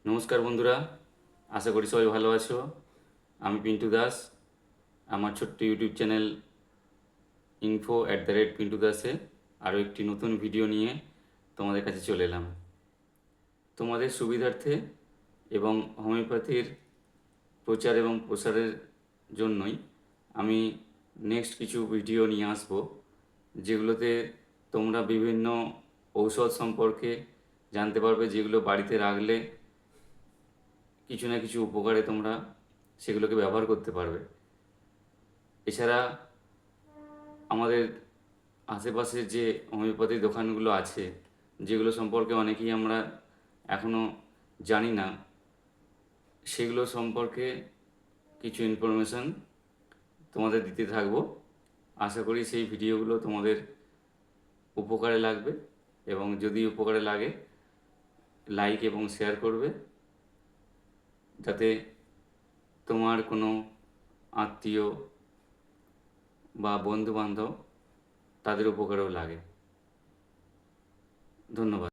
নমস্কার বন্ধুরা, আশা করি সবাই ভালো আছো। আমি পিন্টু দাস। আমার ছোট্ট ইউটিউব চ্যানেল info@পিন্টু দাসে আরও একটি নতুন ভিডিও নিয়ে তোমাদের কাছে চলে এলাম। তোমাদের সুবিধার্থে এবং হোমিওপ্যাথির প্রচার এবং প্রসারের জন্যই আমি নেক্সট কিছু ভিডিও নিয়ে আসব, যেগুলোতে তোমরা বিভিন্ন ঔষধ সম্পর্কে জানতে পারবে, যেগুলো বাড়িতে রাখলে কিছু না কিছু উপকারে তোমরা সেগুলোকে ব্যবহার করতে পারবে। এছাড়া আমাদের আশেপাশে যে হোমিওপ্যাথি দোকানগুলো আছে, যেগুলো সম্পর্কে অনেকেই আমরা এখনও জানি না, সেগুলো সম্পর্কে কিছু ইনফরমেশান তোমাদের দিতে থাকবো। আশা করি সেই ভিডিওগুলো তোমাদের উপকারে লাগবে, এবং যদি উপকারে লাগে লাইক এবং শেয়ার করবে, যাতে তোমার কোনো আত্মীয় বা বন্ধুবান্ধব তাদের উপকারেও লাগে। ধন্যবাদ।